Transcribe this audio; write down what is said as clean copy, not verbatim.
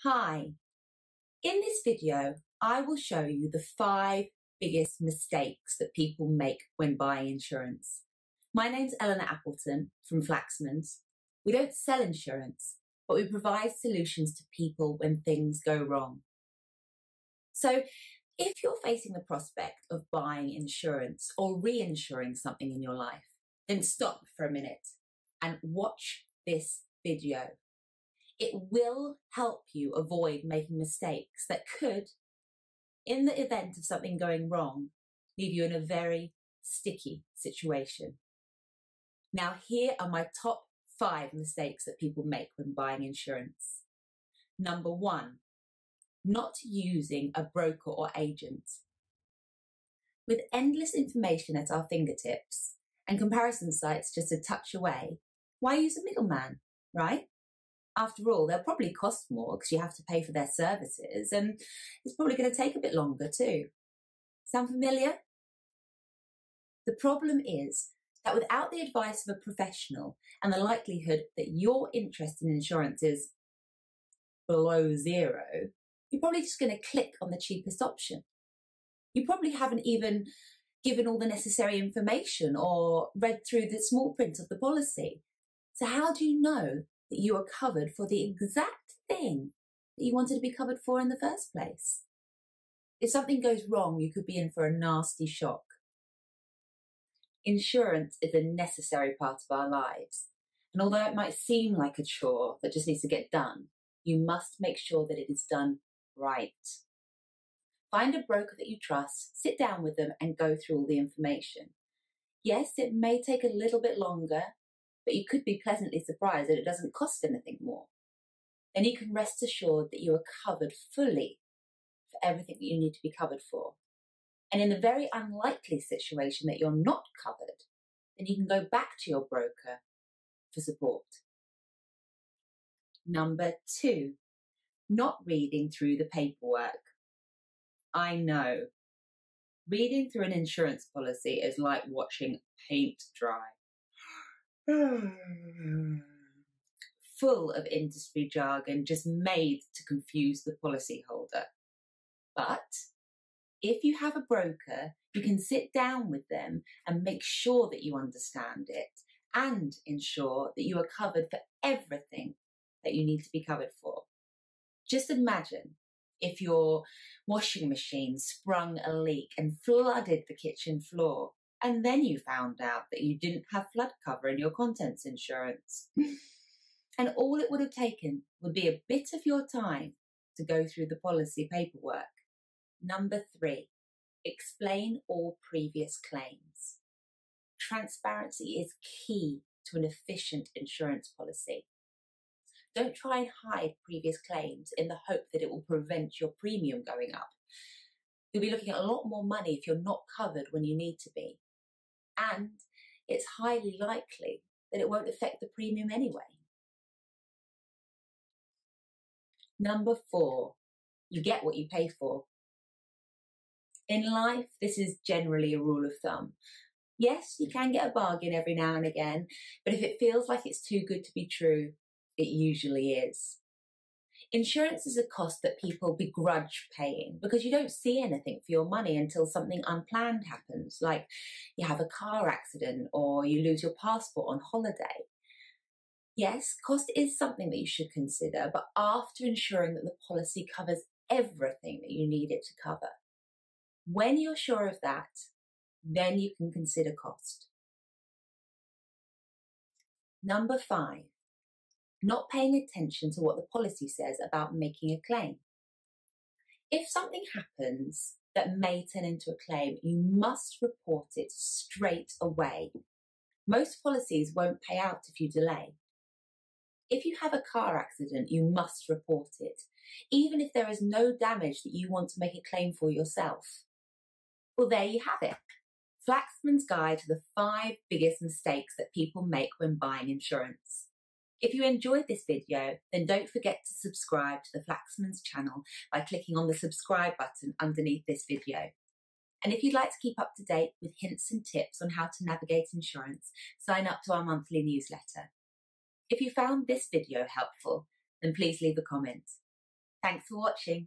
Hi, in this video I will show you the 5 biggest mistakes that people make when buying insurance. My name's Eleanor Appleton from Flaxman's. We don't sell insurance, but we provide solutions to people when things go wrong. So if you're facing the prospect of buying insurance or reinsuring something in your life, then stop for a minute and watch this video. It will help you avoid making mistakes that could, in the event of something going wrong, leave you in a very sticky situation. Now, here are my top 5 mistakes that people make when buying insurance. Number 1, not using a broker or agent. With endless information at our fingertips and comparison sites just a touch away, why use a middleman, right? After all, they'll probably cost more because you have to pay for their services, and it's probably going to take a bit longer too. Sound familiar? The problem is that without the advice of a professional and the likelihood that your interest in insurance is below 0, you're probably just going to click on the cheapest option. You probably haven't even given all the necessary information or read through the small print of the policy. So how do you know that you are covered for the exact thing that you wanted to be covered for in the first place? If something goes wrong, you could be in for a nasty shock. Insurance is a necessary part of our lives, and although it might seem like a chore that just needs to get done, you must make sure that it is done right. Find a broker that you trust, sit down with them and go through all the information. Yes, it may take a little bit longer, but you could be pleasantly surprised that it doesn't cost anything more. Then you can rest assured that you are covered fully for everything that you need to be covered for. And in the very unlikely situation that you're not covered, then you can go back to your broker for support. Number 2, not reading through the paperwork. I know, reading through an insurance policy is like watching paint dry. Full of industry jargon just made to confuse the policyholder. But if you have a broker, you can sit down with them and make sure that you understand it and ensure that you are covered for everything that you need to be covered for. Just imagine if your washing machine sprung a leak and flooded the kitchen floor, and then you found out that you didn't have flood cover in your contents insurance. And all it would have taken would be a bit of your time to go through the policy paperwork. Number 3, explain all previous claims. Transparency is key to an efficient insurance policy. Don't try and hide previous claims in the hope that it will prevent your premium going up. You'll be looking at a lot more money if you're not covered when you need to be. And it's highly likely that it won't affect the premium anyway. Number 4, you get what you pay for. In life, this is generally a rule of thumb. Yes, you can get a bargain every now and again, but if it feels like it's too good to be true, it usually is. Insurance is a cost that people begrudge paying because you don't see anything for your money until something unplanned happens, like you have a car accident or you lose your passport on holiday. Yes, cost is something that you should consider, but after ensuring that the policy covers everything that you need it to cover. When you're sure of that, then you can consider cost. Number 5, not paying attention to what the policy says about making a claim. If something happens that may turn into a claim, you must report it straight away. Most policies won't pay out if you delay. If you have a car accident, you must report it, even if there is no damage that you want to make a claim for yourself. Well, there you have it. Flaxman's Guide to the 5 biggest mistakes that people make when buying insurance. If you enjoyed this video, then don't forget to subscribe to the Flaxman's channel by clicking on the subscribe button underneath this video. And if you'd like to keep up to date with hints and tips on how to navigate insurance, sign up to our monthly newsletter. If you found this video helpful, then please leave a comment. Thanks for watching.